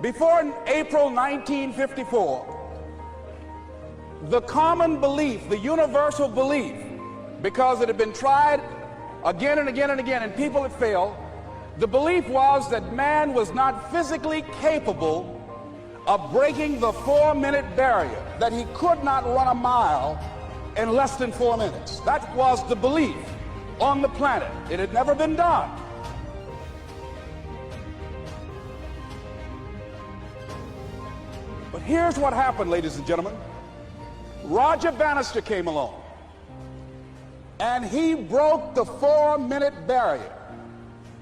Before April 1954, the common belief, the universal belief, because it had been tried again and again and again and people had failed, the belief was that man was not physically capable of breaking the 4-minute barrier, that he could not run a mile in less than 4 minutes. That was the belief on the planet. It had never been done. But here's what happened, ladies and gentlemen. Roger Bannister came along, and he broke the 4-minute barrier.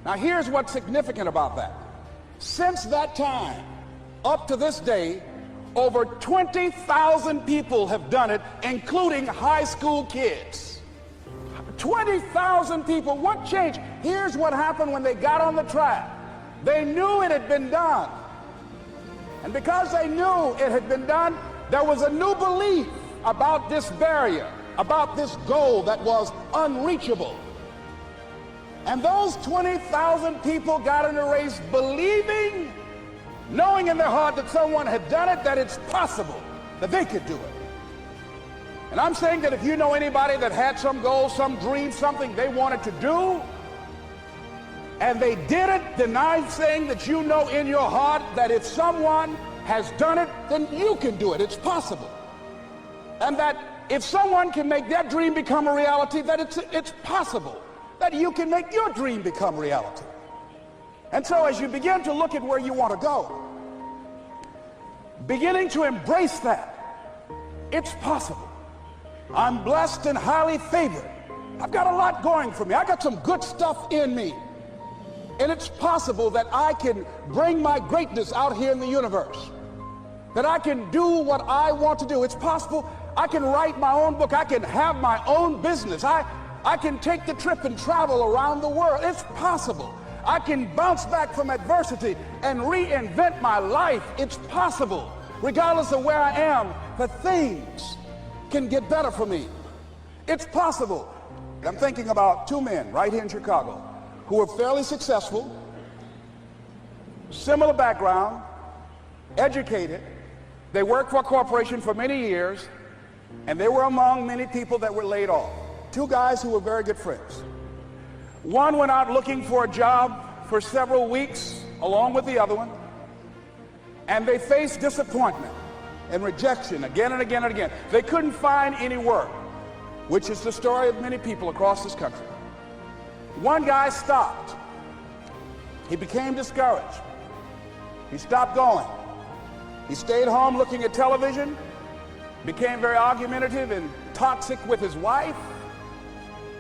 Now, here's what's significant about that. Since that time, up to this day, over 20,000 people have done it, including high school kids. 20,000 people. What changed? Here's what happened when they got on the track. They knew it had been done. And because they knew it had been done, there was a new belief about this barrier, about this goal that was unreachable. And those 20,000 people got in the race believing, knowing in their heart that someone had done it, that it's possible, that they could do it. And I'm saying that if you know anybody that had some goal, some dream, something they wanted to do, and they did it, then I'm saying that you know in your heart that if someone has done it, then you can do it. It's possible. And that if someone can make their dream become a reality, that it's possible that you can make your dream become reality. And so as you begin to look at where you want to go, beginning to embrace that, it's possible. I'm blessed and highly favored. I've got a lot going for me. I got some good stuff in me. And it's possible that I can bring my greatness out here in the universe, that I can do what I want to do. It's possible I can write my own book. I can have my own business. I can take the trip and travel around the world. It's possible. I can bounce back from adversity and reinvent my life. It's possible. Regardless of where I am, that things can get better for me. It's possible. I'm thinking about two men right here in Chicago who were fairly successful, similar background, educated. They worked for a corporation for many years, and they were among many people that were laid off. Two guys who were very good friends. One went out looking for a job for several weeks along with the other one, and they faced disappointment and rejection again and again and again. They couldn't find any work, which is the story of many people across this country. One guy stopped. He became discouraged. He stopped going. He stayed home looking at television, became very argumentative and toxic with his wife,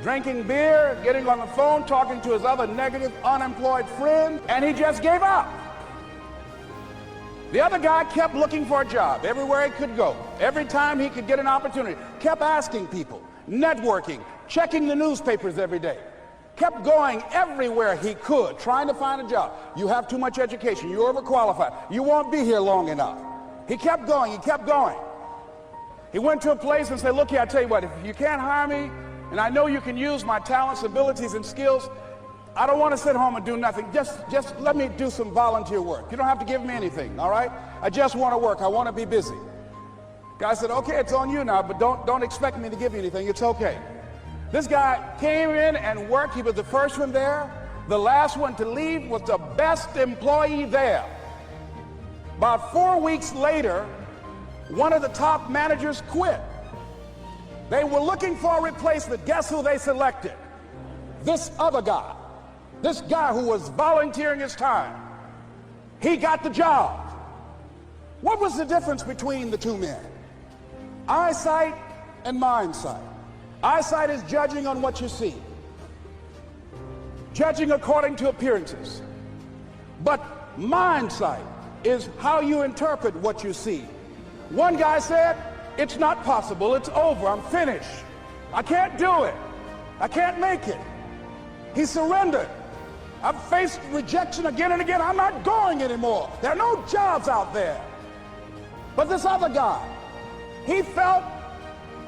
drinking beer, getting on the phone, talking to his other negative, unemployed friend, and he just gave up. The other guy kept looking for a job everywhere he could go. Every time he could get an opportunity, kept asking people, networking, checking the newspapers every day, kept going everywhere he could, trying to find a job. You have too much education. You're overqualified. You won't be here long enough. He kept going. He kept going. He went to a place and said, look here, I tell you what, if you can't hire me, and I know you can use my talents, abilities, and skills, I don't want to sit home and do nothing. Just let me do some volunteer work. You don't have to give me anything, all right? I just want to work. I want to be busy. Guy said, okay, it's on you now, but don't expect me to give you anything. It's okay. This guy came in and worked. He was the first one there. The last one to leave was the best employee there. About 4 weeks later, one of the top managers quit. They were looking for a replacement. Guess who they selected? This other guy. This guy who was volunteering his time. He got the job. What was the difference between the two men? Eyesight and mindsight. Eyesight is judging on what you see, judging according to appearances. But mindsight is how you interpret what you see. One guy said, it's not possible, it's over, I'm finished. I can't do it. I can't make it. He surrendered. I've faced rejection again and again. I'm not going anymore. There are no jobs out there. But this other guy, he felt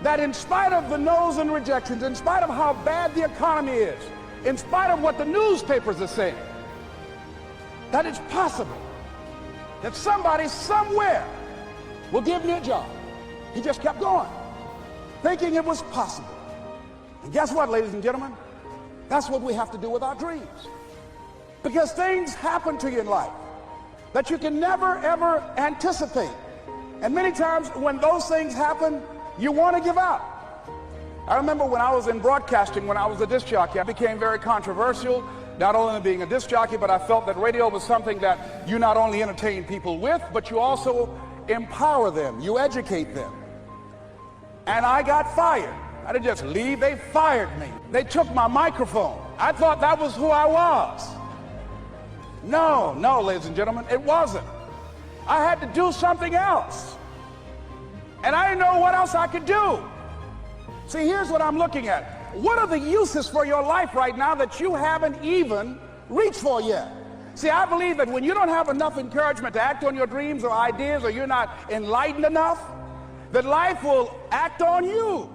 that in spite of the no's and rejections, in spite of how bad the economy is, in spite of what the newspapers are saying, that it's possible. that somebody somewhere will give me a job. He just kept going, thinking it was possible. And guess what, ladies and gentlemen? That's what we have to do with our dreams. Because things happen to you in life that you can never, ever anticipate. And many times when those things happen, you want to give up. I remember when I was in broadcasting, when I was a disc jockey, I became very controversial, not only being a disc jockey, but I felt that radio was something that you not only entertain people with, but you also empower them, you educate them. And I got fired. I didn't just leave, they fired me. They took my microphone. I thought that was who I was. No, ladies and gentlemen, it wasn't. I had to do something else. And I didn't know what else I could do. See, here's what I'm looking at. What are the uses for your life right now that you haven't even reached for yet? See, I believe that when you don't have enough encouragement to act on your dreams or ideas, or you're not enlightened enough, that life will act on you.